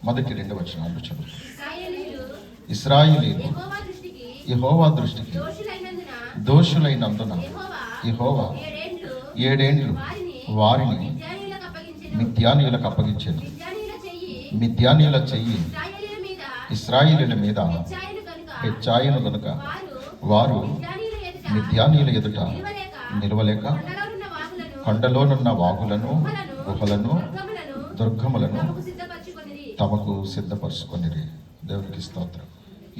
మొదటి 2 వచనాలు చదువు. ఇశ్రాయేలీయులు యెహోవా దృష్టికి దోషులైనందున యెహోవా 7 ఏండ్లు వారిని మిద్యానీయులకు అప్పగించాను. మిద్యానీయుల చెయ్యి ఇశ్రాయేలీయుల మీద హెచ్చాయను గనుక వారు మిద్యానీయుల ఎదుట నిలవలేక కొండలోనున్న వాగులను గుహలను దుర్గములను తమకు సిద్ధపరచుకొనిరి. దేవునికి స్తోత్రం.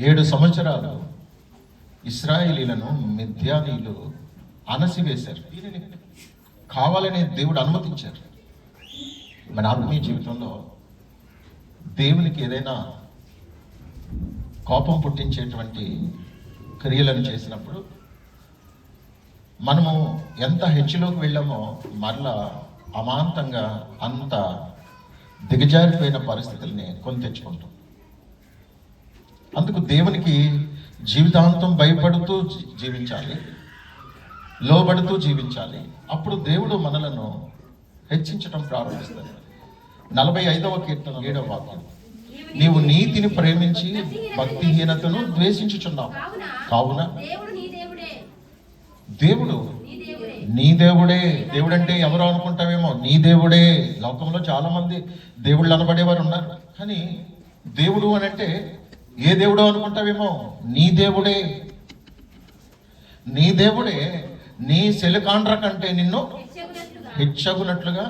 7 సంవత్సరాలు ఇశ్రాయేలీలను మిద్యానీయులు అణసివేశారు. దీనిని కావాలని దేవుడు అనుమతించారు. మన ఆత్మీయ జీవితంలో దేవునికి ఏదైనా కోపం పుట్టించేటువంటి క్రియలను చేసినప్పుడు మనము ఎంత హెచ్చులోకి వెళ్ళామో మరలా అమాంతంగా అంత దిగజారిపోయిన పరిస్థితుల్ని కొని తెచ్చుకుంటాం. అందుకు దేవునికి జీవితాంతం భయపడుతూ జీవించాలి, లోబడుతూ జీవించాలి. అప్పుడు దేవుడు మనలను హెచ్చించడం ప్రారంభిస్తాడు. 45వ కీర్తన 7వ వాక్యం, నీవు నీతిని ప్రేమించి భక్తిహీనతను ద్వేషించుచున్నావు కావున దేవుడు నీ దేవుడే. దేవుడు అంటే ఎవరో అనుకుంటావేమో, నీ దేవుడే. లోకంలో చాలా మంది దేవుళ్ళు అనబడేవారు ఉన్నారు, కానీ దేవుడు అని అంటే ఏ దేవుడో అనుకుంటావేమో, నీ దేవుడే. నీ దేవుడే నీ సెలకాండ్ర కంటే నిన్ను హెచ్చగునట్లుగా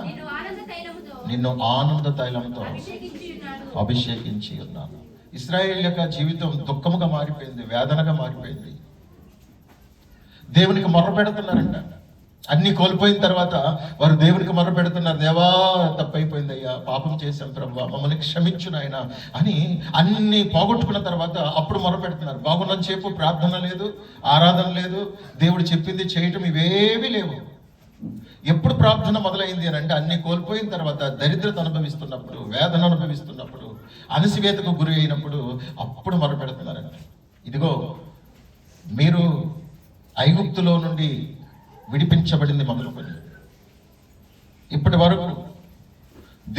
నిన్ను ఆనంద తైలంతో అభిషేకించి ఉన్నాను. ఇశ్రాయేల్ యొక్క జీవితం దుఃఖముగా మారిపోయింది, వేదనగా మారిపోయింది. దేవునికి మొర్ర పెడుతున్నారంట. అన్ని కోల్పోయిన తర్వాత వారు దేవునికి మొర్ర పెడుతున్నారు, దేవా తప్పైపోయిందయ్యా, పాపం చేశాం ప్రభువా, మమ్మల్ని క్షమించు నాయనా అని. అన్ని పోగొట్టుకున్న తర్వాత అప్పుడు మొర్ర పెడుతున్నారు. బాగున్నంతసేపు ప్రార్థన లేదు, ఆరాధన లేదు, దేవుడు చెప్పింది చేయటం ఇవేవి లేవు. ఎప్పుడు ప్రార్థన మొదలైంది అని అంటే అన్ని కోల్పోయిన తర్వాత, దరిద్రత అనుభవిస్తున్నప్పుడు, వేదన అనుభవిస్తున్నప్పుడు, అణసివేతకు గురి అయినప్పుడు అప్పుడు మొర్ర పెడుతున్నారంట. ఇదిగో మీరు ఐగుప్తులో నుండి విడిపించబడింది మొదలుకొని ఇప్పటి వరకు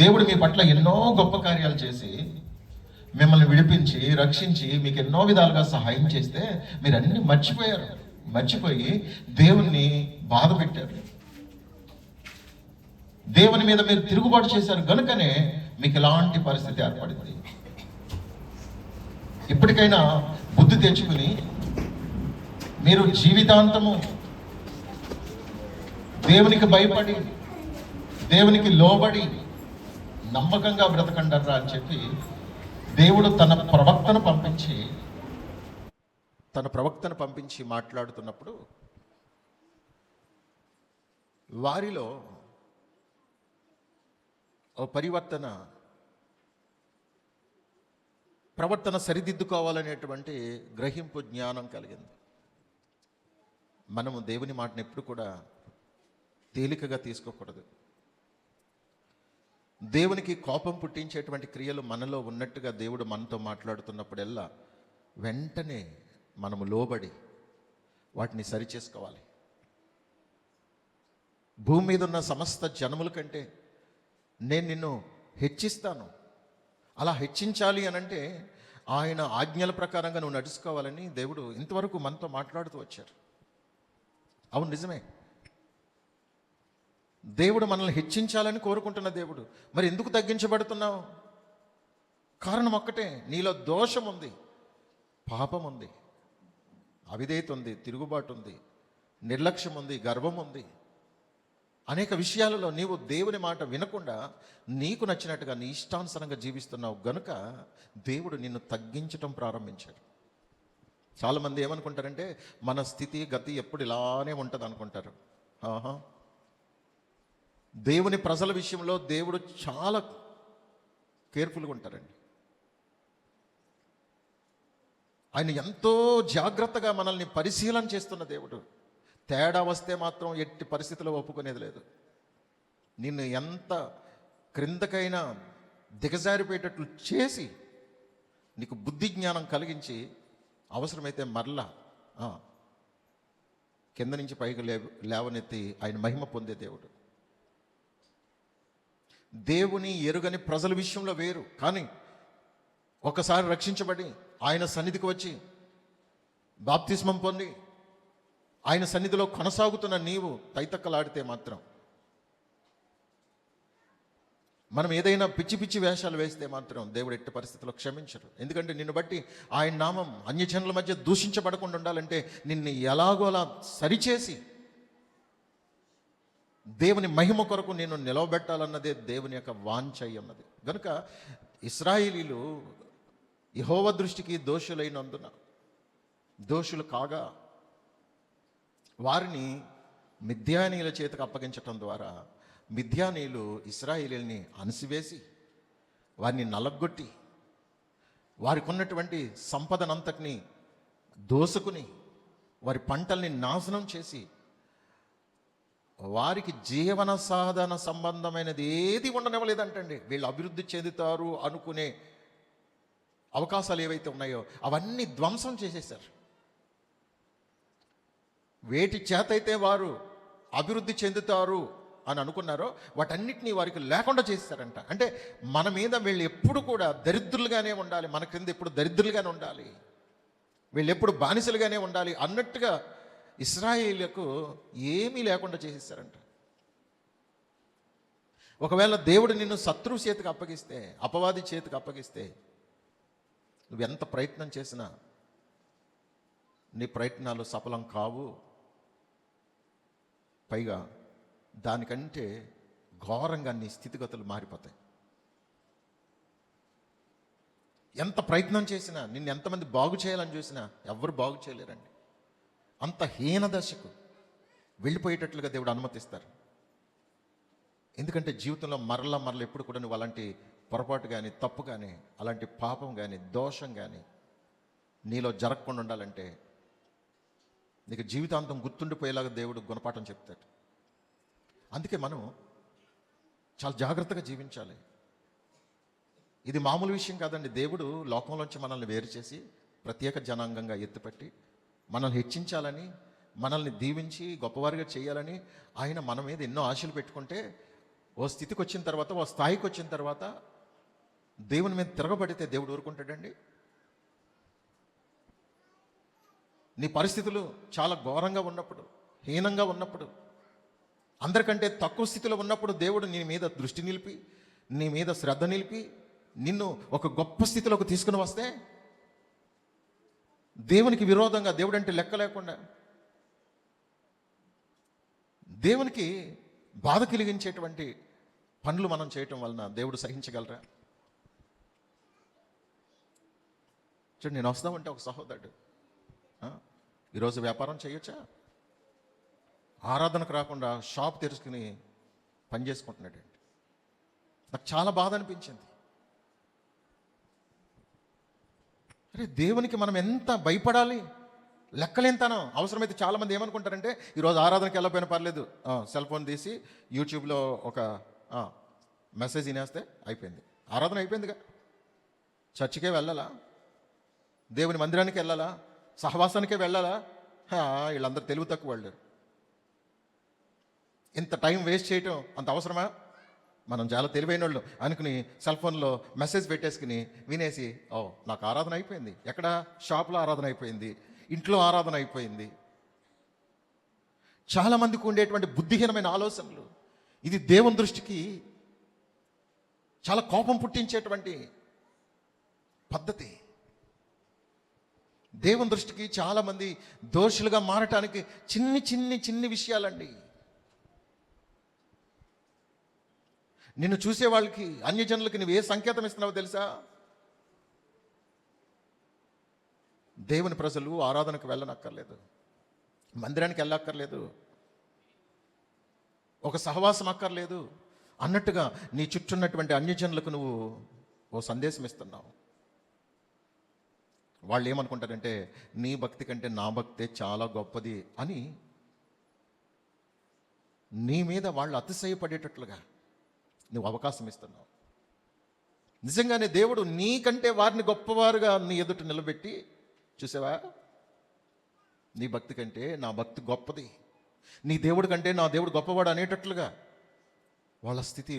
దేవుడు మీ పట్ల ఎన్నో గొప్ప కార్యాలు చేసి మిమ్మల్ని విడిపించి రక్షించి మీకు ఎన్నో విధాలుగా సహాయం చేస్తే మీరు అన్ని మర్చిపోయారు. మర్చిపోయి దేవుణ్ణి బాధ పెట్టారు. దేవుని మీద మీరు తిరుగుబాటు చేశారు గనుకనే మీకు ఎలాంటి పరిస్థితి ఏర్పడింది. ఇప్పటికైనా బుద్ధి తెచ్చుకుని మీరు జీవితాంతము దేవునికి భయపడి, దేవునికి లోబడి నమ్మకంగా బ్రతకండర్రా అని చెప్పి దేవుడు తన ప్రవక్తను పంపించి మాట్లాడుతున్నప్పుడు వారిలో ఓ ప్రవర్తన సరిదిద్దుకోవాలనేటువంటి గ్రహింపు, జ్ఞానం కలిగింది. మనము దేవుని మాటను ఎప్పుడు కూడా తేలికగా తీసుకోకూడదు. దేవునికి కోపం పుట్టించేటువంటి క్రియలు మనలో ఉన్నట్టుగా దేవుడు మనతో మాట్లాడుతున్నప్పుడల్లా వెంటనే మనము లోబడి వాటిని సరిచేసుకోవాలి. భూమి మీద ఉన్న సమస్త జనముల కంటే నేను నిన్ను హెచ్చిస్తాను, అలా హెచ్చించాలి అనంటే ఆయన ఆజ్ఞల ప్రకారంగా నువ్వు నడుచుకోవాలని దేవుడు ఇంతవరకు మనతో మాట్లాడుతూ వచ్చారు. అవును, నిజమే. దేవుడు మనల్ని హెచ్చించాలని కోరుకుంటున్న దేవుడు. మరి ఎందుకు తగ్గించబడుతున్నావు? కారణం ఒక్కటే, నీలో దోషం ఉంది, పాపం ఉంది, అవిధేయత ఉంది, తిరుగుబాటు ఉంది, నిర్లక్ష్యం ఉంది, గర్వం ఉంది. అనేక విషయాలలో నీవు దేవుని మాట వినకుండా నీకు నచ్చినట్టుగా నీ ఇష్టానుసారంగా జీవిస్తున్నావు గనుక దేవుడు నిన్ను తగ్గించటం ప్రారంభించాడు. చాలామంది ఏమనుకుంటారంటే మన స్థితి గతి ఎప్పుడు ఇలానే ఉంటుంది అనుకుంటారు. దేవుని ప్రజల విషయంలో దేవుడు చాలా కేర్ఫుల్గా ఉంటారండి. ఆయన ఎంతో జాగ్రత్తగా మనల్ని పరిశీలన చేస్తున్న దేవుడు. తేడా వస్తే మాత్రం ఎట్టి పరిస్థితిలో ఒప్పుకునేది లేదు. నిన్ను ఎంత క్రిందకైనా దిగజారిపోయేటట్లు చేసి నీకు బుద్ధి జ్ఞానం కలిగించి అవసరమైతే మరలా కింద నుంచి పైకి లేవనెత్తి ఆయన మహిమ పొందే దేవుడు. దేవుని ఎరుగని ప్రజల విషయంలో వేరు, కానీ ఒకసారి రక్షించబడి ఆయన సన్నిధికి వచ్చి బాప్తిస్మం పొంది ఆయన సన్నిధిలో కొనసాగుతున్న నీవు తైతక్కలాడితే మాత్రం, మనం ఏదైనా పిచ్చి పిచ్చి వేషాలు వేస్తే మాత్రం దేవుడు ఎట్టి పరిస్థితుల్లో క్షమించరు. ఎందుకంటే నిన్ను బట్టి ఆయన నామం అన్యజనుల మధ్య దూషించబడకుండా ఉండాలంటే నిన్ను ఎలాగోలా సరిచేసి దేవుని మహిమ కొరకు నేను నిలవబెట్టాలన్నదే దేవుని యొక్క వాంఛ ఉన్నది. కనుక ఇశ్రాయేలీలు యెహోవా దృష్టికి దోషులైనందున, దోషులు కాగా వారిని మిద్యానీయుల చేతికి అప్పగించటం ద్వారా మిద్యానీయులు ఇశ్రాయేలీయుల్ని అణిసివేసి వారిని నలగొట్టి వారికి ఉన్నటువంటి సంపదనంతటిని దోసుకుని వారి పంటల్ని నాశనం చేసి వారికి జీవన సాధన సంబంధమైనది ఏది ఉండనివ్వలేదంటండి. వీళ్ళు అభివృద్ధి చెందుతారు అనుకునే అవకాశాలు ఏవైతే ఉన్నాయో అవన్నీ ధ్వంసం చేసేశారు. వేటి చేతైతే వారు అభివృద్ధి చెందుతారు అని అనుకున్నారో వాటన్నిటినీ వారికి లేకుండా చేస్తారంట. అంటే మన మీద వీళ్ళు ఎప్పుడు కూడా దరిద్రులుగానే ఉండాలి, మన క్రింద ఎప్పుడు దరిద్రులుగానే ఉండాలి, వీళ్ళు ఎప్పుడు బానిసలుగానే ఉండాలి అన్నట్టుగా ఇశ్రాయేలుకు ఏమీ లేకుండా చేసేస్తారంట. ఒకవేళ దేవుడు నిన్ను శత్రువు చేతికి అప్పగిస్తే, అపవాది చేతికి అప్పగిస్తే, నువ్వెంత ప్రయత్నం చేసినా నీ ప్రయత్నాలు సఫలం కావు. పైగా దానికంటే ఘోరంగా నీ స్థితిగతులు మారిపోతాయి. ఎంత ప్రయత్నం చేసినా, నిన్ను ఎంతమంది బాగు చేయాలని చూసినా ఎవ్వరు బాగు చేయలేరండి. అంత హీన దశకు వెళ్ళిపోయేటట్లుగా దేవుడు అనుమతిస్తారు. ఎందుకంటే జీవితంలో మరల ఎప్పుడు కూడా నువ్వు అలాంటి పొరపాటు కానీ, తప్పు కానీ, అలాంటి పాపం కానీ, దోషం కానీ నీలో జరగకుండా ఉండాలంటే నీకు జీవితాంతం గుర్తుండిపోయేలాగా దేవుడు గుణపాఠం చెప్తాడు. అందుకే మనం చాలా జాగ్రత్తగా జీవించాలి. ఇది మామూలు విషయం కాదండి. దేవుడు లోకంలోంచి మనల్ని వేరు చేసి ప్రత్యేక జనాంగంగా ఎత్తుపట్టి మనల్ని హెచ్చించాలని, మనల్ని దీవించి గొప్పవారిగా చేయాలని ఆయన మన మీద ఎన్నో ఆశలు పెట్టుకుంటే, ఓ స్థితికి వచ్చిన తర్వాత, ఓ స్థాయికి వచ్చిన తర్వాత దేవుని మీద తిరగబడితే దేవుడు ఊరుకుంటాడండి? నీ పరిస్థితులు చాలా ఘోరంగా ఉన్నప్పుడు, హీనంగా ఉన్నప్పుడు, అందరికంటే తక్కువ స్థితిలో ఉన్నప్పుడు దేవుడు నీ మీద దృష్టి నిలిపి, నీ మీద శ్రద్ధ నిలిపి నిన్ను ఒక గొప్ప స్థితిలోకి తీసుకుని వస్తే, దేవునికి విరోధంగా, దేవుడు అంటే లెక్క లేకుండా దేవునికి బాధ కలిగించేటువంటి పనులు మనం చేయటం వలన దేవుడు సహించగలరా? చూడండి, నేను వస్తామంటే ఒక సహోదరుడు ఈరోజు వ్యాపారం చేయొచ్చా, ఆరాధనకు రాకుండా షాప్ తెరుచుకుని పని చేసుకుంటున్నాడండి. నాకు చాలా బాధ అనిపించింది. అరే, దేవునికి మనం ఎంత భయపడాలి, లెక్కలేంతనం. అవసరమైతే చాలామంది ఏమనుకుంటారంటే, ఈరోజు ఆరాధనకి వెళ్ళకపోయినా పర్లేదు, సెల్ ఫోన్ తీసి యూట్యూబ్లో ఒక మెసేజ్ వినేస్తే అయిపోయింది, ఆరాధన అయిపోయిందిగా. చర్చికే వెళ్ళాలా, దేవుని మందిరానికి వెళ్ళాలా, సహవాసానికే వెళ్ళాలా? వీళ్ళందరూ తెలివి తక్కువ వాళ్ళు. ఇంత టైం వేస్ట్ చేయటం అంత అవసరమా? మనం చాలా తెలివైన వాళ్ళు అనుకుని సెల్ ఫోన్లో మెసేజ్ పెట్టేసుకుని వినేసి, నాకు ఆరాధన అయిపోయింది. ఎక్కడ? షాప్లో ఆరాధన అయిపోయింది, ఇంట్లో ఆరాధన అయిపోయింది. చాలామందికి ఉండేటువంటి బుద్ధిహీనమైన ఆలోచనలు. ఇది దేవుని దృష్టికి చాలా కోపం పుట్టించేటువంటి పద్ధతి. దేవుని దృష్టికి చాలామంది దోషులుగా మారటానికి చిన్ని విషయాలండి. నిన్ను చూసే వాళ్ళకి, అన్యజనులకి నువ్వు ఏ సంకేతం ఇస్తున్నావో తెలుసా? దేవుని ప్రజలు ఆరాధనకు వెళ్ళనక్కర్లేదు, మందిరానికి వెళ్ళక్కర్లేదు, ఒక సహవాసం అక్కర్లేదు అన్నట్టుగా నీ చుట్టూన్నటువంటి అన్యజనులకు నువ్వు ఓ సందేశం ఇస్తున్నావు. వాళ్ళు ఏమనుకుంటారంటే, నీ భక్తి కంటే నా భక్తే చాలా గొప్పది అని నీ మీద వాళ్ళు అతిశయపడేటట్లుగా నువ్వు అవకాశం ఇస్తున్నావు. నిజంగానే దేవుడు నీకంటే వారిని గొప్పవారుగా నీ ఎదుట నిలబెట్టి, చూసావా, నీ భక్తి కంటే నా భక్తి గొప్పది, నీ దేవుడి కంటే నా దేవుడు గొప్పవాడు అనేటట్లుగా వాళ్ళ స్థితి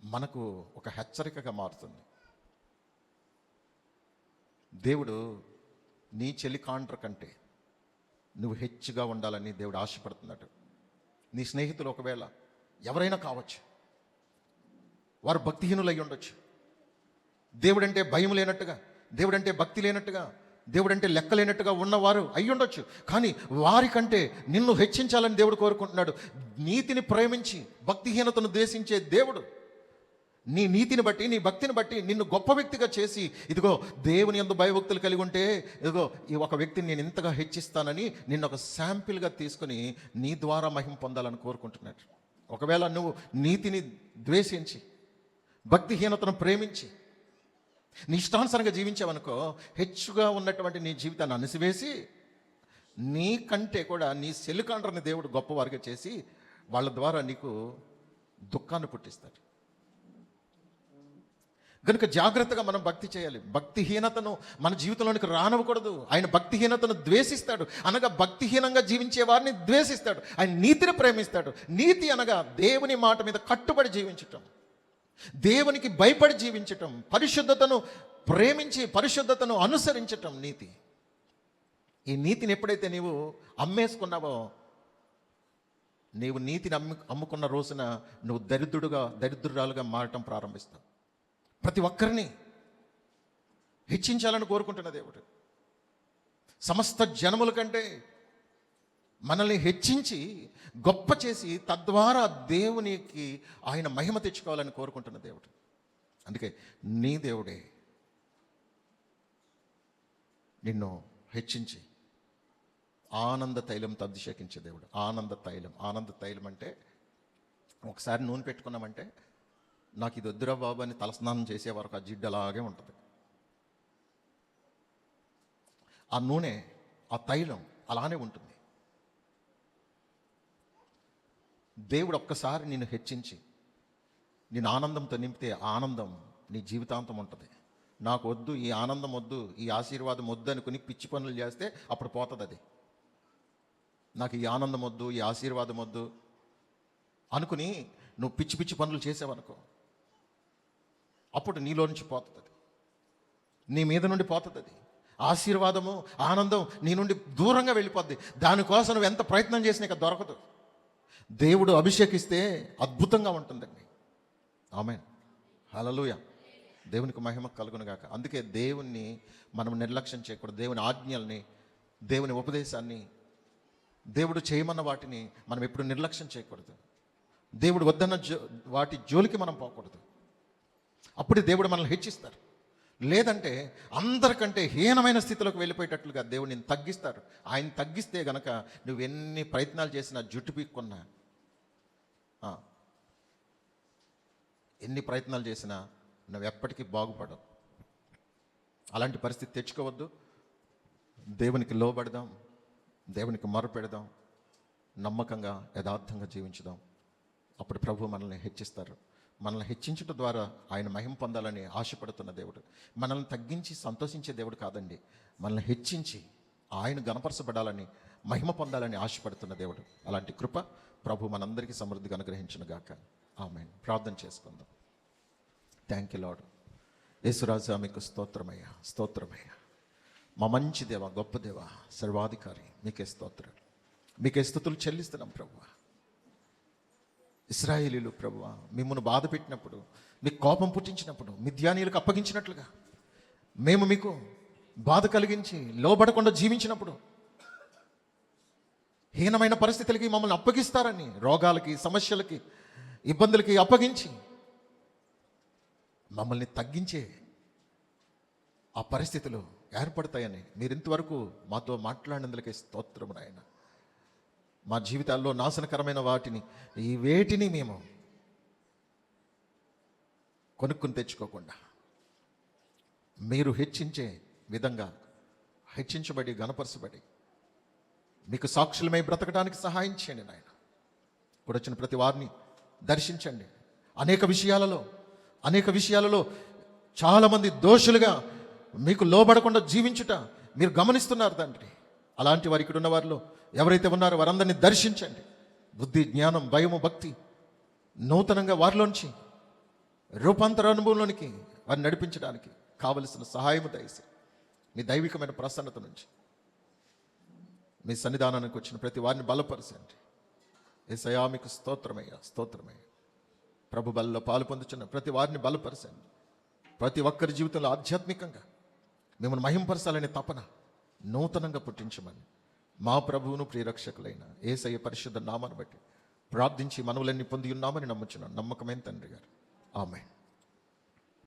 మనకు ఒక హెచ్చరికగా మారుతుంది. దేవుడు నీ చెల్లి కాంట్ర కంటే నువ్వు హెచ్చుగా ఉండాలని దేవుడు ఆశపడుతున్నాడు. నీ స్నేహితులు ఒకవేళ ఎవరైనా కావచ్చు, వారు భక్తిహీనులు అయి ఉండొచ్చు. దేవుడంటే భయం లేనట్టుగా, దేవుడంటే భక్తి లేనట్టుగా, దేవుడంటే లెక్క లేనట్టుగా ఉన్నవారు అయి ఉండొచ్చు. కానీ వారికంటే నిన్ను హెచ్చించాలని దేవుడు కోరుకుంటున్నాడు. నీతిని ప్రేమించి భక్తిహీనతను ద్వేషించే దేవుడు నీ నీతిని బట్టి, నీ భక్తిని బట్టి నిన్ను గొప్ప వ్యక్తిగా చేసి, ఇదిగో దేవుని యందు భయభక్తులు కలిగి ఉంటే, ఇదిగో ఈ ఒక వ్యక్తిని నేను ఇంతగా హెచ్చిస్తానని నిన్ను ఒక శాంపిల్గా తీసుకుని నీ ద్వారా మహిమ పొందాలని కోరుకుంటున్నాడు. ఒకవేళ నువ్వు నీతిని ద్వేషించి భక్తిహీనతను ప్రేమించి నీ ఇష్టానుసారంగా జీవించావనుకో, హెచ్చుగా ఉన్నటువంటి నీ జీవితాన్ని అణిసివేసి నీకంటే కూడా నీ సెల్లుకాండ్రని దేవుడు గొప్పవారిగా చేసి వాళ్ళ ద్వారా నీకు దుఃఖాన్ని పుట్టిస్తాడు. కనుక జాగ్రత్తగా మనం భక్తి చేయాలి. భక్తిహీనతను మన జీవితంలోనికి రానివ్వకూడదు. ఆయన భక్తిహీనతను ద్వేషిస్తాడు, అనగా భక్తిహీనంగా జీవించే వారిని ద్వేషిస్తాడు. ఆయన నీతిని ప్రేమిస్తాడు. నీతి అనగా దేవుని మాట మీద కట్టుబడి జీవించటం, దేవునికి భయపడి జీవించటం, పరిశుద్ధతను ప్రేమించి పరిశుద్ధతను అనుసరించటం నీతి. ఈ నీతిని ఎప్పుడైతే నీవు అమ్మేసుకున్నావో, నీవు నీతిని అమ్ముకున్న రోజున నువ్వు దరిద్రురాలుగా మారటం ప్రారంభిస్తావు. ప్రతి ఒక్కరిని హెచ్చించాలని కోరుకుంటున్న దేవుడు సమస్త జనముల కంటే మనల్ని హెచ్చించి గొప్ప చేసి తద్వారా దేవునికి ఆయన మహిమ తెచ్చుకోవాలని కోరుకుంటున్న దేవుడు. అందుకే నీ దేవుడే నిన్ను హెచ్చించి ఆనంద తైలంతో అభిషేకించే దేవుడు. ఆనంద తైలం అంటే ఒకసారి నూనె పెట్టుకున్నామంటే, నాకు ఇది వద్దురా బాబు అని తలస్నానం చేసే వరకు ఆ జిడ్డు అలాగే ఉంటుంది. ఆ నూనె, ఆ తైలం అలానే ఉంటుంది. దేవుడు ఒక్కసారి నిన్ను హెచ్చించి నేను ఆనందంతో నింపితే ఆనందం నీ జీవితాంతం ఉంటుంది. నాకు వద్దు, ఈ ఆనందం వద్దు, ఈ ఆశీర్వాదం వద్దు అనుకుని పిచ్చి పనులు చేస్తే అప్పుడు పోతుంది అది. నాకు ఈ ఆనందం వద్దు, ఈ ఆశీర్వాదం వద్దు అనుకుని నువ్వు పిచ్చి పిచ్చి పనులు చేసావనుకో, అప్పుడు నీలో నుంచి పోతుంది అది, నీ మీద నుండి పోతుంది అది. ఆశీర్వాదము, ఆనందం నీ నుండి దూరంగా వెళ్ళిపోద్ది. దానికోసం నువ్వు ఎంత ప్రయత్నం చేసినా ఇక దొరకదు. దేవుడు అభిషేకిస్తే అద్భుతంగా ఉంటుందండి. ఆమేన్, హల్లెలూయా. దేవునికి మహిమ కలుగును గాక. అందుకే దేవుణ్ణి మనం నిర్లక్ష్యం చేయకూడదు. దేవుని ఆజ్ఞల్ని, దేవుని ఉపదేశాన్ని, దేవుడు చేయమన్న వాటిని మనం ఎప్పుడు నిర్లక్ష్యం చేయకూడదు. దేవుడు వద్దన్న వాటి జోలికి మనం పోకూడదు. అప్పుడు దేవుడు మనల్ని హెచ్చిస్తారు. లేదంటే అందరికంటే హీనమైన స్థితిలోకి వెళ్ళిపోయేటట్లుగా దేవుడు నిన్ను తగ్గిస్తాడు. ఆయన తగ్గిస్తే గనక నువ్వు ఎన్ని ప్రయత్నాలు చేసినా, జుట్టు పీక్కున్నా, ఎన్ని ప్రయత్నాలు చేసినా నువ్వు ఎప్పటికీ బాగుపడవు. అలాంటి పరిస్థితి తెచ్చుకోవద్దు. దేవునికి లోబడదాం, దేవునికి మొరపెడదాం, నమ్మకంగా యథార్థంగా జీవించుదాం. అప్పుడు ప్రభు మనల్ని హెచ్చిస్తారు. మనల్ని హెచ్చించడం ద్వారా ఆయన మహిమ పొందాలని ఆశపడుతున్న దేవుడు. మనల్ని తగ్గించి సంతోషించే దేవుడు కాదండి, మనల్ని హెచ్చించి ఆయన గణపరచబడాలని, మహిమ పొందాలని ఆశపడుతున్న దేవుడు. అలాంటి కృప ప్రభు మనందరికీ సమృద్ధిగా అనుగ్రహించును గాక. ఆమేన్. ప్రార్థన చేసుకుందాం. Thank you Lord. యేసురాజా మీకు స్తోత్రమయ్యా, స్తోత్రమయ్యా. మా మంచి దేవ, గొప్ప దేవ, సర్వాధికారి, మీకే స్తోత్రాలు, మీకే స్తుతులు చెల్లిస్తున్నాం ప్రభువా. ఇశ్రాయేలీలు ప్రభువా మిమ్మల్ని బాధ పెట్టినప్పుడు, మీకు కోపం పుట్టించినప్పుడు, మిద్యానీయులకు అప్పగించినట్లుగా మేము మీకు బాధ కలిగించి లోబడకుండా జీవించినప్పుడు, హీనమైన పరిస్థితులకి మమ్మల్ని అప్పగిస్తారని, రోగాలకి, సమస్యలకి, ఇబ్బందులకి అప్పగించి మమ్మల్ని తగ్గించే ఆ పరిస్థితులు ఏర్పడతాయని మీరు ఇంతవరకు మాతో మాట్లాడినందుకే స్తోత్రము నాయన. మా జీవితాల్లో నాశనకరమైన వాటిని, ఈ వేటిని మేము కొనుక్కుని తెచ్చుకోకుండా మీరు హెచ్చించే విధంగా హెచ్చించబడి, గణపరచబడి మీకు సాక్షులమై బ్రతకడానికి సహాయం చేయండి నాయన. కూడా వచ్చిన ప్రతి వారిని దర్శించండి. అనేక విషయాలలో చాలామంది దోషులుగా మీకు లోబడకుండా జీవించుట మీరు గమనిస్తున్నారు తండ్రి. అలాంటి వారు ఇక్కడ ఉన్న వారిలో ఎవరైతే ఉన్నారో వారందరినీ దర్శించండి. బుద్ధి, జ్ఞానం, భయము, భక్తి నూతనంగా వారిలోంచి రూపాంతర అనుభవంలోనికి వారిని నడిపించడానికి కావలసిన సహాయము దయచేసి మీ దైవికమైన ప్రసన్నత నుంచి మీ సన్నిధానానికి వచ్చిన ప్రతి వారిని బలపరచండి. యేసయ్యా మీకు స్తోత్రమయ్యా, స్తోత్రమయ్యా. ప్రభు బలలో పాలు పొందుచున్న ప్రతి వారిని బలపరచండి. ప్రతి ఒక్కరి జీవితంలో ఆధ్యాత్మికంగా మిమ్మల్ని మహింపరచాలనే తపన నూతనంగా పుట్టించమని మా ప్రభువును ప్రియరక్షకులైన యేసయ్య పరిశుద్ధ నామాన్ని బట్టి ప్రార్థించి మనవులన్నీ పొంది ఉన్నామని నమ్ముచున్నాను. నమ్మకమైన తండ్రి గారు, ఆమేన్.